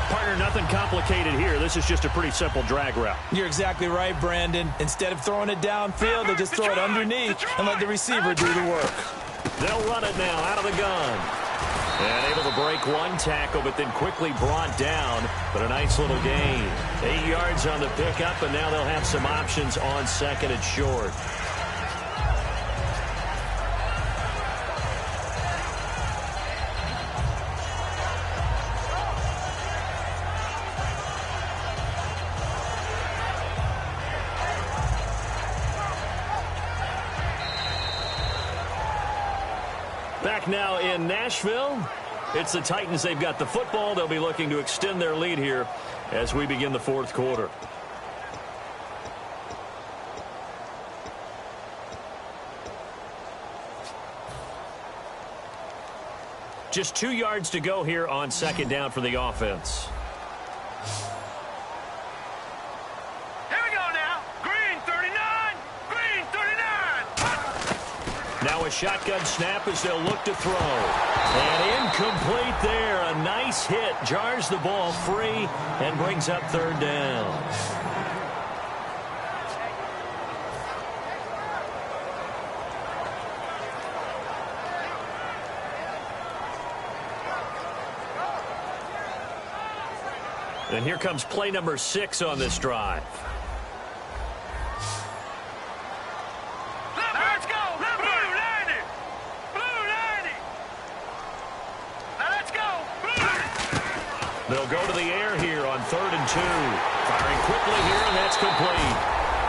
[SPEAKER 2] Partner, nothing complicated here. This is just a pretty simple drag route.
[SPEAKER 4] You're exactly right, Brandon. Instead of throwing it downfield, they just throw it underneath and let the receiver do the work.
[SPEAKER 2] They'll run it now out of the gun. And able to break one tackle, but then quickly brought down. But a nice little gain. 8 yards on the pickup, and now they'll have some options on 2nd and short. Back now in Nashville. It's the Titans. They've got the football. They'll be looking to extend their lead here as we begin the 4th quarter. Just 2 yards to go here on 2nd down for the offense. Now a shotgun snap as they'll look to throw. And incomplete there. A nice hit. Jars the ball free and brings up 3rd down. And here comes play number 6 on this drive. They'll go to the air here on 3rd and 2. Firing quickly here, and that's complete.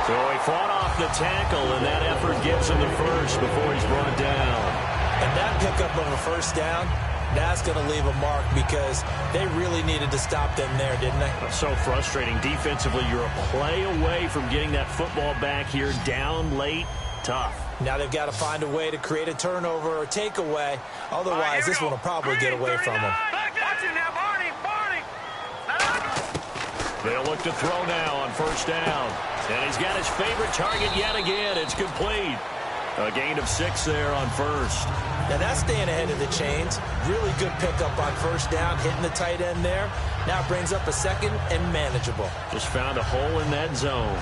[SPEAKER 2] So he fought off the tackle, and that effort gives him the first before he's brought down.
[SPEAKER 4] And that pickup of a 1st down, that's going to leave a mark because they really needed to stop them there, didn't they?
[SPEAKER 2] So frustrating. Defensively, you're a play away from getting that football back here down late. Tough.
[SPEAKER 4] Now they've got to find a way to create a turnover or takeaway. Otherwise, this one will probably get away from them.
[SPEAKER 2] They'll look to throw now on 1st down. And he's got his favorite target yet again. It's complete. A gain of 6 there on 1st.
[SPEAKER 4] Now that's staying ahead of the chains. Really good pickup on 1st down, hitting the tight end there. Now it brings up a 2nd and manageable.
[SPEAKER 2] Just found a hole in that zone.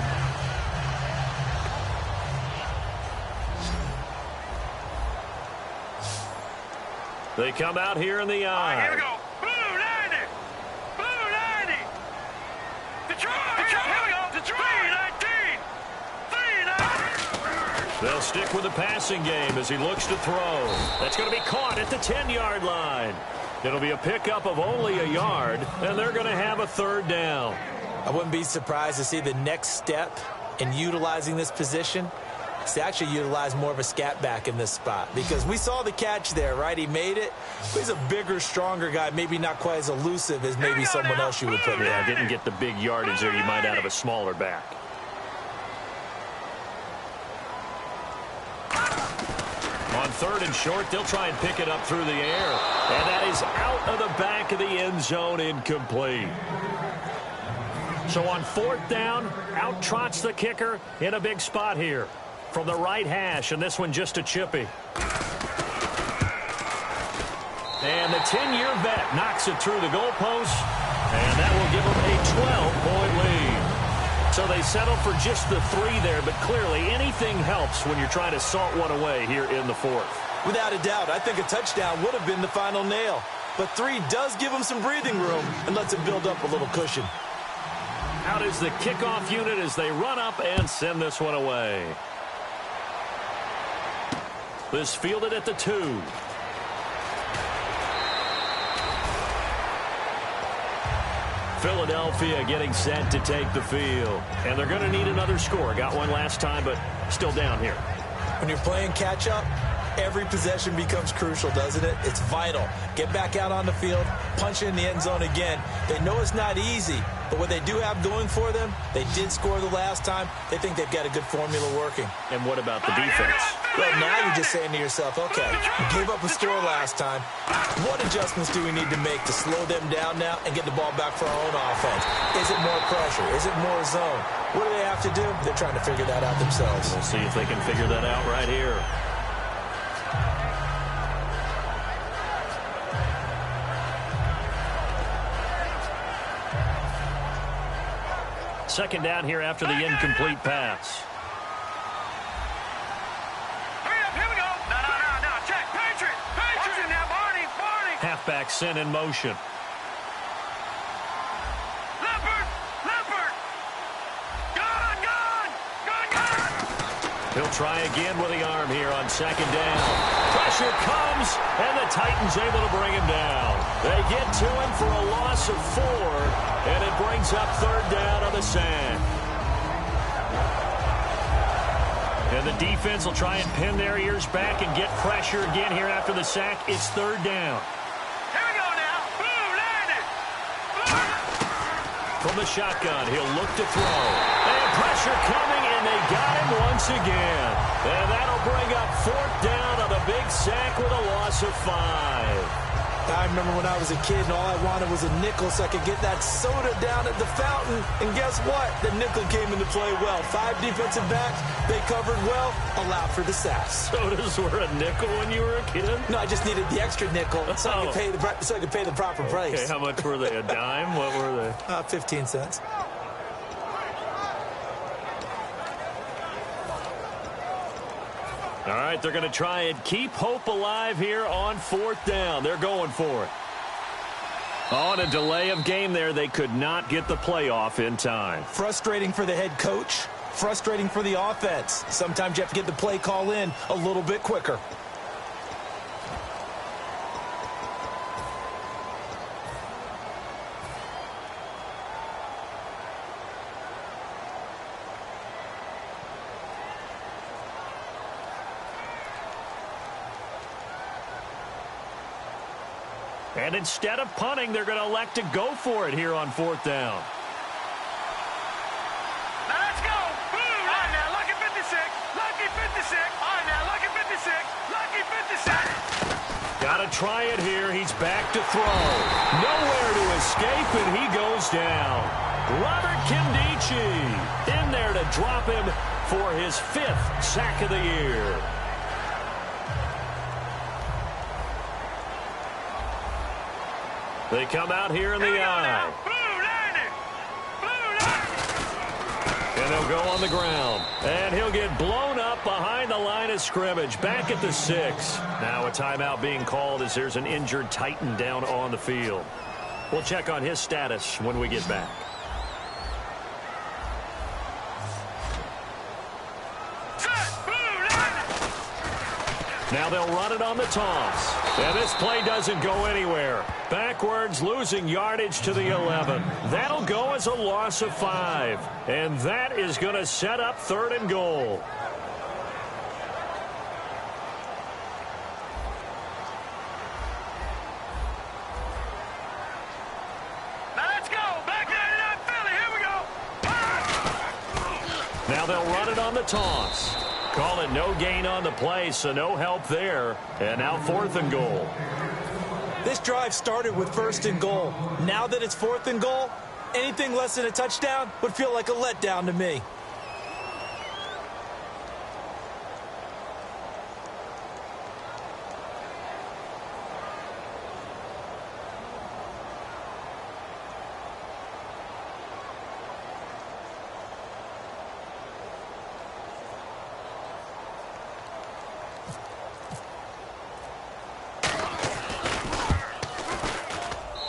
[SPEAKER 2] They come out here in the eye.
[SPEAKER 3] Here we go. Blue 90. Blue 90. Detroit. Here we go. Detroit. 3-19.
[SPEAKER 2] They'll stick with the passing game as he looks to throw. That's going to be caught at the 10-yard line. It'll be a pickup of only a yard, and they're going to have a 3rd down.
[SPEAKER 4] I wouldn't be surprised to see the next step in utilizing this position is to actually utilize more of a scat back in this spot, because we saw the catch there, right? He made it. But he's a bigger, stronger guy, maybe not quite as elusive as maybe someone else you would put there.
[SPEAKER 2] Yeah, didn't get the big yardage there you might out of a smaller back. On 3rd and short, they'll try and pick it up through the air. And that is out of the back of the end zone, incomplete. So on 4th down, out trots the kicker in a big spot here. From the right hash, and this one just a chippy. And the 10-year vet knocks it through the goalpost, and that will give them a 12-point lead. So they settle for just the 3 there, but clearly anything helps when you're trying to salt one away here in the 4th.
[SPEAKER 4] Without a doubt, I think a touchdown would have been the final nail. But 3 does give them some breathing room and lets them build up a little cushion.
[SPEAKER 2] Out is the kickoff unit as they run up and send this one away. This fielded at the 2. Philadelphia getting set to take the field. And they're going to need another score. Got one last time, but still down here.
[SPEAKER 4] When you're playing catch-up, Every possession becomes crucial, doesn't it? It's vital. Get back out on the field, punch it in the end zone again. They know it's not easy, but what they do have going for them, they did score the last time. They think they've got a good formula working.
[SPEAKER 2] And what about the defense?
[SPEAKER 4] Well, now you're just saying to yourself, okay, we gave up a score last time. What adjustments do we need to make to slow them down now and get the ball back for our own offense? Is it more pressure? Is it more zone? What do they have to do? They're trying to figure that out themselves.
[SPEAKER 2] We'll see if they can figure that out right here. Second down here after the incomplete pass.
[SPEAKER 3] Here we go. No. Check. Patriot in there. Barney.
[SPEAKER 2] Halfback sent in motion.
[SPEAKER 3] Leopard. Gone.
[SPEAKER 2] He'll try again with the arm here on second down. Pressure comes, and the Titans able to bring him down. They get to him for a loss of 4, and it brings up third down on the sack. And the defense will try and pin their ears back and get pressure again here after the sack. It's third down.
[SPEAKER 3] Here we go now. Boom, landed.
[SPEAKER 2] From the shotgun, he'll look to throw. And pressure coming, and they got him once again. And that'll bring up fourth down on the big sack with a loss of 5.
[SPEAKER 4] I remember when I was a kid and all I wanted was a nickel so I could get that soda down at the fountain. And guess what? The nickel came into play well. 5 defensive backs, they covered well, allowed for the sacks.
[SPEAKER 2] Sodas were a nickel when you were a kid?
[SPEAKER 4] No, I just needed the extra nickel so I could pay the proper price.
[SPEAKER 2] Okay, how much were they? A dime? What were they?
[SPEAKER 4] 15 cents.
[SPEAKER 2] All right, they're going to try and keep hope alive here on fourth down. They're going for it. On a delay of game there, they could not get the playoff in time.
[SPEAKER 4] Frustrating for the head coach. Frustrating for the offense. Sometimes you have to get the play call in a little bit quicker.
[SPEAKER 2] And instead of punting, they're going to elect to go for it here on fourth down.
[SPEAKER 3] Now let's go. Boom. All right, now, lucky 56. Lucky 56. All right, now, lucky 56. Lucky 56.
[SPEAKER 2] Got to try it here. He's back to throw. Nowhere to escape, and he goes down. Robert Kimdichie in there to drop him for his 5th sack of the year. They come out here in the eye. And they'll go on the ground. And he'll get blown up behind the line of scrimmage. Back at the 6. Now a timeout being called as there's an injured Titan down on the field. We'll check on his status when we get back. Now they'll run it on the toss. And this play doesn't go anywhere. Backwards, losing yardage to the 11. That'll go as a loss of 5. And that is going to set up 3rd and goal.
[SPEAKER 3] Now let's go. Back 99 Philly. Here we go.
[SPEAKER 2] Now they'll run it on the toss. Call it no gain on the play, so no help there. And now 4th and goal.
[SPEAKER 4] This drive started with 1st and goal. Now that it's 4th and goal, anything less than a touchdown would feel like a letdown to me.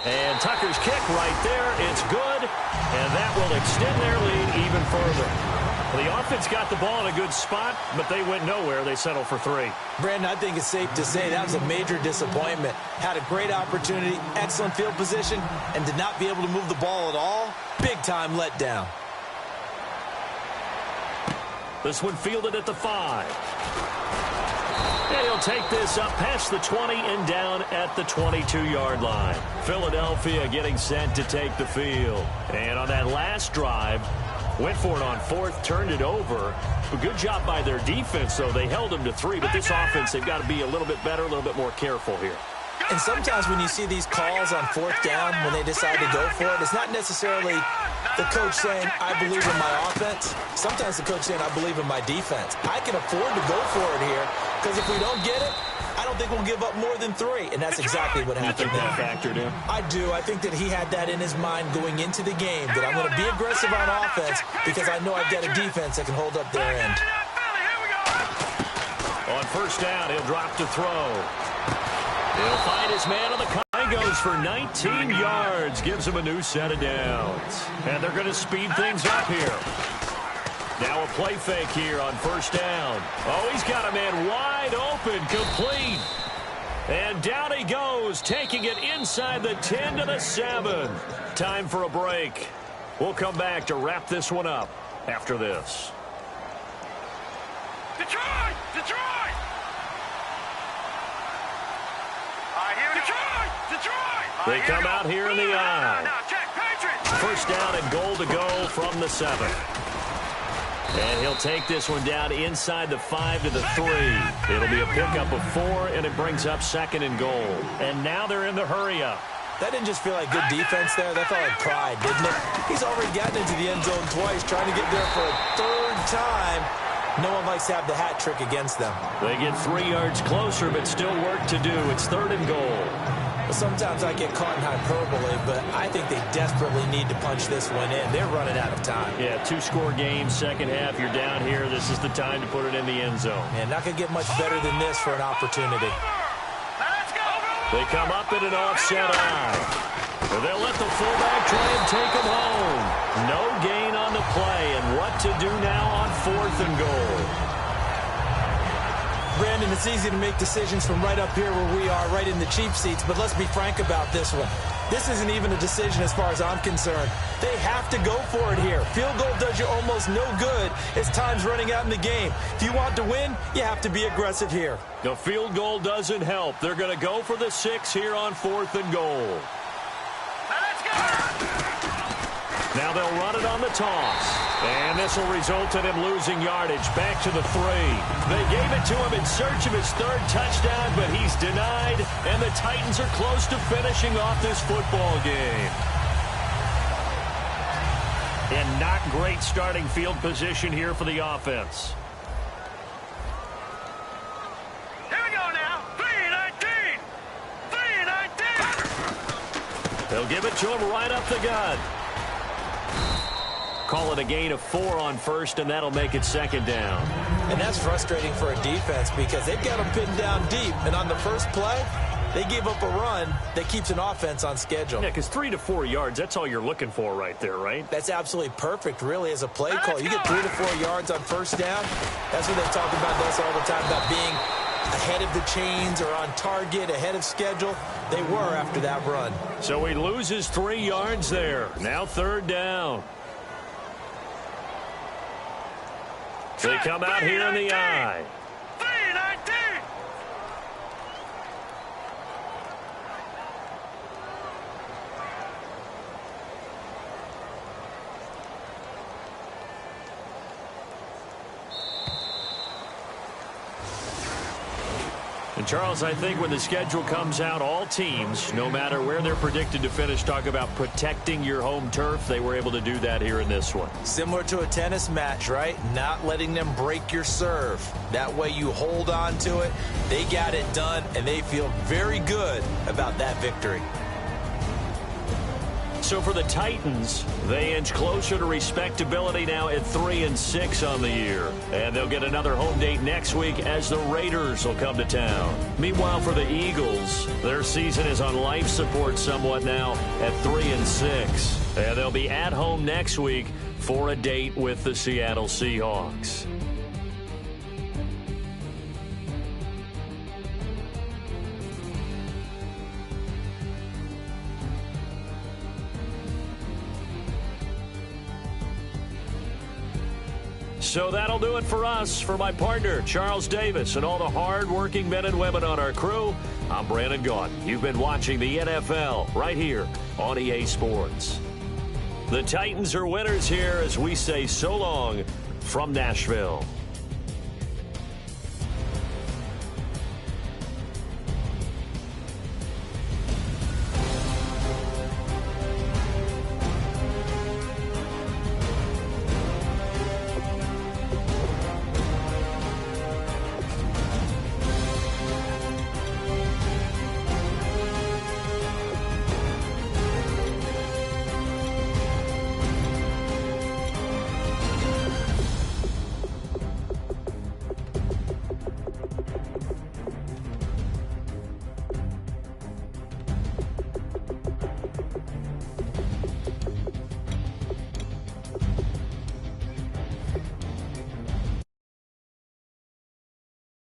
[SPEAKER 2] And Tucker's kick right there. It's good, and that will extend their lead even further. The offense got the ball in a good spot, but they went nowhere. They settled for 3.
[SPEAKER 4] Brandon, I think it's safe to say that was a major disappointment. Had a great opportunity, excellent field position, and did not be able to move the ball at all. Big-time letdown.
[SPEAKER 2] This one fielded at the 5. And he'll take this up past the 20 and down at the 22-yard line. Philadelphia getting set to take the field. And on that last drive, went for it on fourth, turned it over. A good job by their defense, though. They held them to 3, but this offense, they've got to be a little bit better, a little bit more careful here.
[SPEAKER 4] And sometimes when you see these calls on fourth down, when they decide to go for it, it's not necessarily the coach saying, I believe in my offense. Sometimes the coach saying, I believe in my defense. I can afford to go for it here, because if we don't get it, I don't think we'll give up more than 3. And that's exactly what happened there.
[SPEAKER 2] That factored in?
[SPEAKER 4] I do. I think that he had that in his mind going into the game, that I'm going to be aggressive on offense because I know I've got a defense that can hold up their end.
[SPEAKER 2] On first down, he'll drop to throw. He'll find his man on the cut. Goes for 19 yards. Gives him a new set of downs. And they're going to speed things up here. Now a play fake here on first down. Oh, he's got a man wide open, complete. And down he goes, taking it inside the 10 to the 7. Time for a break. We'll come back to wrap this one up after this.
[SPEAKER 3] Detroit! Detroit!
[SPEAKER 2] They come out here in the I. First down and goal to go from the 7. And he'll take this one down inside the 5 to the 3. It'll be a pickup of 4, and it brings up second and goal. And now they're in the hurry-up.
[SPEAKER 4] That didn't just feel like good defense there. That felt like pride, didn't it? He's already gotten into the end zone twice, trying to get there for a 3rd time. No one likes to have the hat trick against them.
[SPEAKER 2] They get 3 yards closer, but still work to do. It's 3rd and goal.
[SPEAKER 4] Well, sometimes I get caught in hyperbole, but I think they desperately need to punch this one in. They're running out of time.
[SPEAKER 2] Yeah, 2-score game, second half. You're down here. This is the time to put it in the end zone.
[SPEAKER 4] Man, not going to get much better than this for an opportunity.
[SPEAKER 2] They come up in an offset eye. They'll let the fullback try and take him home. No gain on the play, and what to do now on 4th and goal.
[SPEAKER 4] Brandon, it's easy to make decisions from right up here where we are, right in the cheap seats, but let's be frank about this one. This isn't even a decision as far as I'm concerned. They have to go for it here. Field goal does you almost no good as time's running out in the game. If you want to win, you have to be aggressive here.
[SPEAKER 2] The field goal doesn't help. They're going to go for the 6 here on 4th and goal. Now they'll run it on the toss. And this will result in him losing yardage back to the 3. They gave it to him in search of his 3rd touchdown, but he's denied, and the Titans are close to finishing off this football game. And not great starting field position here for the offense.
[SPEAKER 3] Here we go now. 3-19. 3-19.
[SPEAKER 2] They'll give it to him right up the gut. Call it a gain of 4 on first, and that'll make it 2nd down.
[SPEAKER 4] And that's frustrating for a defense because they've got them pinned down deep. And on the first play, they gave up a run that keeps an offense on schedule.
[SPEAKER 2] Yeah, because 3 to 4 yards, that's all you're looking for right there, right?
[SPEAKER 4] That's absolutely perfect, really, as a play call. You get 3 to 4 yards on first down. That's what they talk about this all the time, about being ahead of the chains or on target, ahead of schedule. They were after that run.
[SPEAKER 2] So he loses 3 yards there. Now 3rd down. They come out here in the I.
[SPEAKER 3] 3-19.
[SPEAKER 2] And Charles, I think when the schedule comes out, all teams, no matter where they're predicted to finish, talk about protecting your home turf. They were able to do that here in this one.
[SPEAKER 4] Similar to a tennis match, right? Not letting them break your serve. That way you hold on to it. They got it done, and they feel very good about that victory.
[SPEAKER 2] So for the Titans, they inch closer to respectability now at 3-6 on the year. And they'll get another home date next week as the Raiders will come to town. Meanwhile, for the Eagles, their season is on life support somewhat now at 3-6. And they'll be at home next week for a date with the Seattle Seahawks. So that'll do it for us. For my partner, Charles Davis, and all the hard-working men and women on our crew, I'm Brandon Gaudin. You've been watching the NFL right here on EA Sports. The Titans are winners here as we say so long from Nashville.